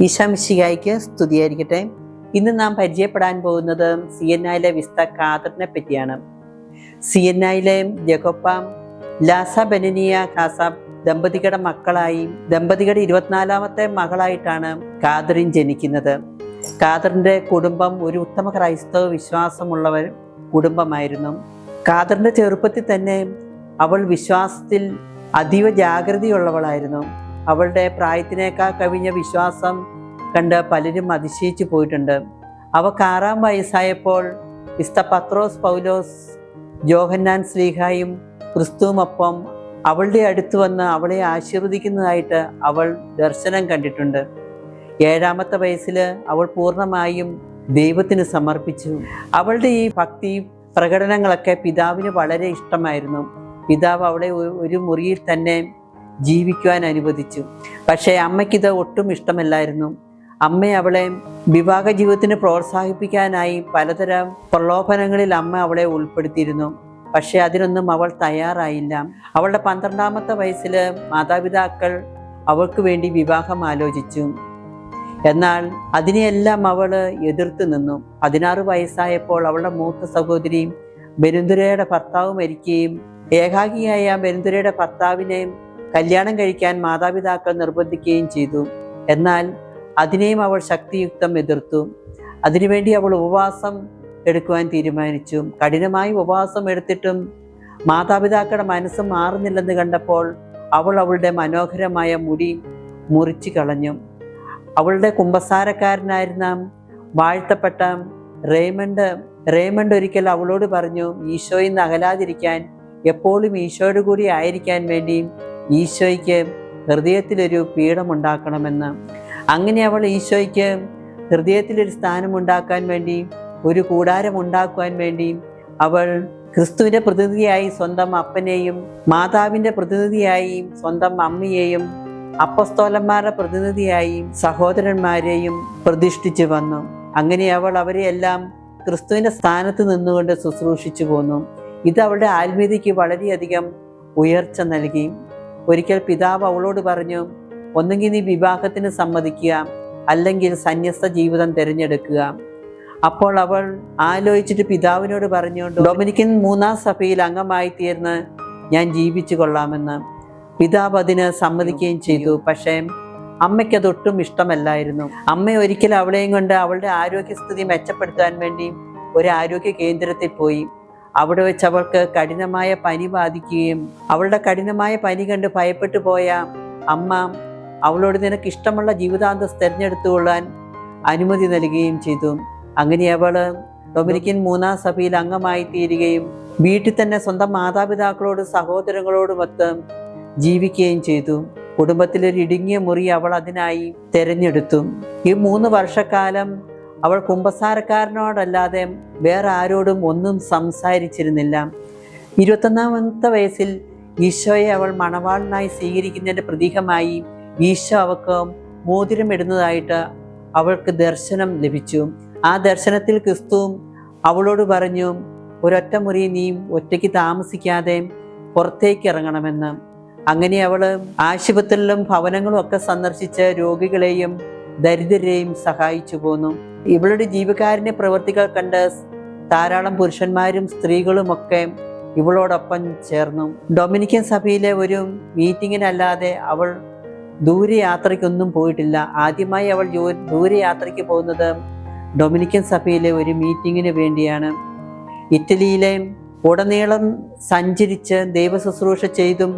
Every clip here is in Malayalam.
ഈശോമിശിഹായ്ക്ക് സ്തുതിയായിരിക്കട്ടെ. ഇന്ന് നാം പരിചയപ്പെടാൻ പോകുന്നത് സിയന്നായിലെ വിസ്ത ഖാദറിനെ പറ്റിയാണ്. സിയന്നായിലെ ജക്കോപ്പ ലാസ ബെനനിയ ഖാസാബ് ദമ്പതികളുടെ മക്കളായി ദമ്പതികളുടെ 24ാമത്തെ മകളായിട്ടാണ് ഖാദറിൻ ജനിക്കുന്നത്. ഖാദറിന്റെ കുടുംബം ഒരു ഉത്തമ ക്രൈസ്തവ വിശ്വാസമുള്ളവർ കുടുംബമായിരുന്നു. ഖാദറിന്റെ ചെറുപ്പത്തിൽ തന്നെ അവൾ വിശ്വാസത്തിൽ അതീവ ജാഗ്രതയുള്ളവളായിരുന്നു. അവളുടെ പ്രായത്തിനേക്കാൾ കവിഞ്ഞ വിശ്വാസം കണ്ട് പലരും അതിശയിച്ചു പോയിട്ടുണ്ട്. അവൾക്ക് 6-ാം വയസ്സായപ്പോൾ വിസ്ത പത്രോസ് പൗലോസ് യോഹന്നാൻ ശ്ലീഹായും ക്രിസ്തുവുമൊപ്പം അവളുടെ അടുത്ത് വന്ന് അവളെ ആശീർവദിക്കുന്നതായിട്ട് അവൾ ദർശനം കണ്ടിട്ടുണ്ട്. 7-ാമത്തെ വയസ്സിൽ അവൾ പൂർണ്ണമായും ദൈവത്തിന് സമർപ്പിച്ചു. അവളുടെ ഈ ഭക്തി പ്രകടനങ്ങളൊക്കെ പിതാവിന് വളരെ ഇഷ്ടമായിരുന്നു. പിതാവ് അവളെ ഒരു മുറിയിൽ തന്നെ ജീവിക്കുവാൻ അനുവദിച്ചു. പക്ഷേ അമ്മയ്ക്കിത് ഒട്ടും ഇഷ്ടമല്ലായിരുന്നു. അമ്മ അവളെ വിവാഹ ജീവിതത്തിന് പ്രോത്സാഹിപ്പിക്കാനായി പലതരം പ്രലോഭനങ്ങളിൽ അമ്മ അവളെ ഉൾപ്പെടുത്തിയിരുന്നു. പക്ഷെ അതിനൊന്നും അവൾ തയ്യാറായില്ല. അവളുടെ 12-ാമത്തെ വയസ്സിൽ മാതാപിതാക്കൾ അവൾക്ക് വേണ്ടി വിവാഹം ആലോചിച്ചു. എന്നാൽ അതിനെയെല്ലാം അവൾ എതിർത്ത് നിന്നു. 16 വയസ്സായപ്പോൾ അവളുടെ മൂത്ത സഹോദരി ബെരുന്തുരയുടെ ഭർത്താവ് മരിക്കുകയും ഏകാഗിയായ ബെരുന്തുരയുടെ ഭർത്താവിനെ കല്യാണം കഴിക്കാൻ മാതാപിതാക്കൾ നിർബന്ധിക്കുകയും ചെയ്തു. എന്നാൽ അതിനെയും അവൾ ശക്തിയുക്തം എതിർത്തു. അതിനുവേണ്ടി അവൾ ഉപവാസം എടുക്കുവാൻ തീരുമാനിച്ചു. കഠിനമായി ഉപവാസം എടുത്തിട്ടും മാതാപിതാക്കളുടെ മനസ്സ് മാറുന്നില്ലെന്ന് കണ്ടപ്പോൾ അവൾ അവളുടെ മനോഹരമായ മുടി മുറിച്ചു കളഞ്ഞു. അവളുടെ കുമ്പസാരക്കാരനായിരുന്ന വാഴ്ത്തപ്പെട്ട റേമണ്ട് ഒരിക്കൽ അവളോട് പറഞ്ഞു, ഈശോയിൽ നിന്ന് അകലാതിരിക്കാൻ, എപ്പോഴും ഈശോയോട് കൂടി ആയിരിക്കാൻ വേണ്ടി ഈശോയ്ക്ക് ഹൃദയത്തിലൊരു പീഠമുണ്ടാക്കണമെന്ന്. അങ്ങനെ അവൾ ഈശോയ്ക്ക് ഹൃദയത്തിലൊരു സ്ഥാനമുണ്ടാക്കാൻ വേണ്ടി, ഒരു കൂടാരം ഉണ്ടാക്കുവാൻ വേണ്ടി അവൾ ക്രിസ്തുവിൻ്റെ പ്രതിനിധിയായി സ്വന്തം അപ്പനെയും മാതാവിൻ്റെ പ്രതിനിധിയായി സ്വന്തം അമ്മയെയും അപ്പസ്തോലന്മാരുടെ പ്രതിനിധിയായി സഹോദരന്മാരെയും പ്രതിഷ്ഠിച്ചു വന്നു. അങ്ങനെ അവൾ അവരെയെല്ലാം ക്രിസ്തുവിൻ്റെ സ്ഥാനത്ത് നിന്നുകൊണ്ട് ശുശ്രൂഷിച്ചു പോന്നു. ഇത് അവളുടെ ആത്മീയതയ്ക്ക് വളരെയധികം ഉയർച്ച നൽകി. ഒരിക്കൽ പിതാവ് അവളോട് പറഞ്ഞു, ഒന്നെങ്കിൽ നീ വിവാഹത്തിന് സമ്മതിക്കുക, അല്ലെങ്കിൽ സന്യസ്ത ജീവിതം തിരഞ്ഞെടുക്കുക. അപ്പോൾ അവൾ ആലോചിച്ചിട്ട് പിതാവിനോട് പറഞ്ഞു, ഡൊമിനിക്കൻ 3-ാം സഭയിൽ അംഗമായി തീർന്ന് ഞാൻ ജീവിച്ചു കൊള്ളാമെന്ന്. പിതാവ് അതിന് സമ്മതിക്കുകയും ചെയ്തു. പക്ഷേ അമ്മയ്ക്കതൊട്ടും ഇഷ്ടമല്ലായിരുന്നു. അമ്മ ഒരിക്കൽ അവളെയും കൊണ്ട് അവളുടെ ആരോഗ്യസ്ഥിതി മെച്ചപ്പെടുത്താൻ വേണ്ടി ഒരു ആരോഗ്യ കേന്ദ്രത്തിൽ പോയി. അവിടെ വെച്ച് അവൾക്ക് കഠിനമായ പനി ബാധിക്കുകയും അവളുടെ കഠിനമായ പനി കണ്ട് ഭയപ്പെട്ടു പോയ അമ്മ അവളോട് നിനക്ക് ഇഷ്ടമുള്ള ജീവിതാന്തം തിരഞ്ഞെടുത്തുകൊള്ളാൻ അനുമതി നൽകുകയും ചെയ്തു. അങ്ങനെ അവൾ ഡൊമിനിക്കൻ 3-ാം സഭയിൽ അംഗമായി തീരുകയും വീട്ടിൽ തന്നെ സ്വന്തം മാതാപിതാക്കളോടും സഹോദരങ്ങളോടുമൊത്ത് ജീവിക്കുകയും ചെയ്തു. കുടുംബത്തിലൊരു ഇടുങ്ങിയ മുറി അവൾ അതിനായി തിരഞ്ഞെടുത്തു. ഈ 3 വർഷക്കാലം അവൾ കുമ്പസാരക്കാരനോടല്ലാതെ വേറെ ആരോടും ഒന്നും സംസാരിച്ചിരുന്നില്ല. 21-ാമത്തെ വയസ്സിൽ ഈശോയെ അവൾ മണവാളനായി സ്വീകരിക്കുന്നതിൻ്റെ പ്രതീകമായി ഈശോ അവൾക്ക് മോതിരം ഇടുന്നതായിട്ട് അവൾക്ക് ദർശനം ലഭിച്ചു. ആ ദർശനത്തിൽ ക്രിസ്തു അവളോട് പറഞ്ഞു, ഒരൊറ്റ മുറി നീ ഒറ്റയ്ക്ക് താമസിക്കാതെ പുറത്തേക്ക് ഇറങ്ങണമെന്ന്. അങ്ങനെ അവൾ ആശുപത്രിയിലും ഭവനങ്ങളും ഒക്കെ സന്ദർശിച്ച് രോഗികളെയും ദരിദ്രരെയും സഹായിച്ചു പോന്നു. ഇവളുടെ ജീവകാരുണ്യ പ്രവൃത്തികൾ കണ്ട് ധാരാളം പുരുഷന്മാരും സ്ത്രീകളുമൊക്കെ ഇവളോടൊപ്പം ചേർന്നു. ഡൊമിനിക്കൻ സഭയിലെ ഒരു മീറ്റിങ്ങിനല്ലാതെ അവൾ ദൂരയാത്രയ്ക്കൊന്നും പോയിട്ടില്ല. ആദ്യമായി അവൾ ദൂരയാത്രയ്ക്ക് പോകുന്നത് ഡൊമിനിക്കൻ സഭയിലെ ഒരു മീറ്റിങ്ങിന് വേണ്ടിയാണ്. ഇറ്റലിയിലെ ഉടനീളം സഞ്ചരിച്ച് ദൈവശുശ്രൂഷ ചെയ്തും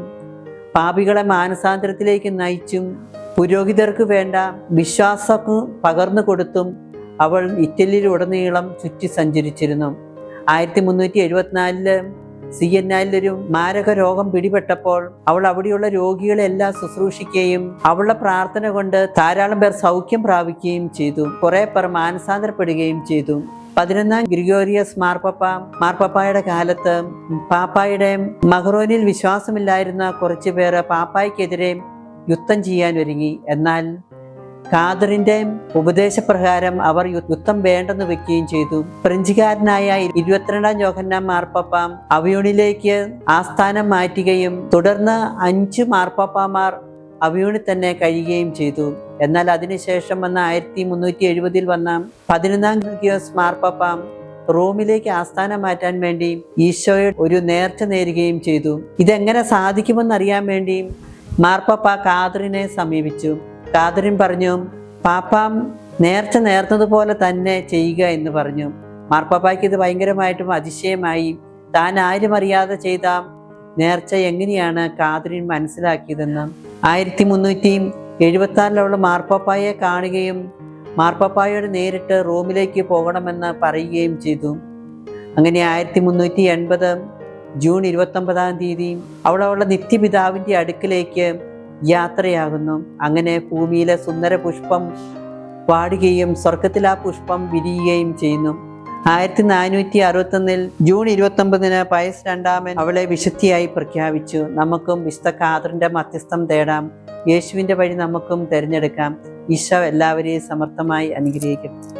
പാപികളെ മാനസാന്തരത്തിലേക്ക് നയിച്ചും പുരോഹിതർക്ക് വേണ്ട വിശ്വാസം പകർന്നു കൊടുത്തും അവൾ ഇറ്റലിയിലുടനീളം ചുറ്റി സഞ്ചരിച്ചിരുന്നു. 1374 സിയന്നായിലൊരു മാരക രോഗം പിടിപെട്ടപ്പോൾ അവൾ അവിടെയുള്ള രോഗികളെല്ലാം ശുശ്രൂഷിക്കുകയും അവളുടെ പ്രാർത്ഥന കൊണ്ട് ധാരാളം പേർ സൗഖ്യം പ്രാപിക്കുകയും ചെയ്തു. കുറെ പേർ മാനസാന്തരപ്പെടുകയും ചെയ്തു. 11-ാം ഗ്രിഗോറിയസ് മാർപ്പാപ്പായുടെ കാലത്ത് പാപ്പായുടെ മഹറോനിൽ വിശ്വാസമില്ലായിരുന്ന കുറച്ചു പേർ പാപ്പായ്ക്കെതിരെ യുദ്ധം ചെയ്യാൻ ഒരുങ്ങി. എന്നാൽ ഖാദറിന്റെ ഉപദേശപ്രകാരം അവർ യുദ്ധം വേണ്ടെന്ന് വെക്കുകയും ചെയ്തു. ഫ്രഞ്ചുകാരനായ 22-ാം യോഹന്നാൻ മാർപ്പാപ്പ അവയോണിലേക്ക് ആസ്ഥാനം മാറ്റുകയും തുടർന്ന് 5 മാർപ്പാപ്പമാർ അവയൂണിൽ തന്നെ കഴിയുകയും ചെയ്തു. എന്നാൽ അതിനുശേഷം വന്ന 1370 വന്ന 11-ാം ഗ്രിഗോറിയോസ് മാർപ്പാപ്പ റോമിലേക്ക് ആസ്ഥാനം മാറ്റാൻ വേണ്ടി ഈശോയെ ഒരു നേർച്ച നേരുകയും ചെയ്തു. ഇതെങ്ങനെ സാധിക്കുമെന്നറിയാൻ വേണ്ടി മാർപ്പാപ്പ കാതറിനെ സമീപിച്ചു. കാതറിൻ പറഞ്ഞു, പാപ്പ നേർച്ച നേർന്നതുപോലെ തന്നെ ചെയ്യുക എന്ന് പറഞ്ഞു. മാർപ്പാപ്പയ്ക്ക് ഇത് ഭയങ്കരമായിട്ടും അതിശയമായി. താൻ ആരും അറിയാതെ ചെയ്ത നേർച്ച എങ്ങനെയാണ് കാതറിൻ മനസ്സിലാക്കിയതെന്ന്. 1376 മാർപ്പാപ്പയെ കാണുകയും മാർപ്പാപ്പയോട് നേരിട്ട് റോമിലേക്ക് പോകണമെന്ന് പറയുകയും ചെയ്തു. അങ്ങനെ 1380 ജൂൺ 29-ാം തീയതി അവളുടെ നിത്യപിതാവിൻ്റെ അടുക്കിലേക്ക് യാത്രയാകുന്നു. അങ്ങനെ ഭൂമിയിലെ സുന്ദര പുഷ്പം വാടുകയും സ്വർഗത്തിൽ ആ പുഷ്പം വിരിയുകയും ചെയ്യുന്നു. 1461 ജൂൺ 29 പയസ് രണ്ടാമൻ അവളെ വിശുദ്ധിയായി പ്രഖ്യാപിച്ചു. നമുക്കും വിശുദ്ധ കാതറിന്റെ മധ്യസ്ഥം തേടാം. യേശുവിൻ്റെ വഴി നമുക്കും തിരഞ്ഞെടുക്കാം. ഈശോ എല്ലാവരെയും സമർത്ഥമായി അനുഗ്രഹിക്കട്ടെ.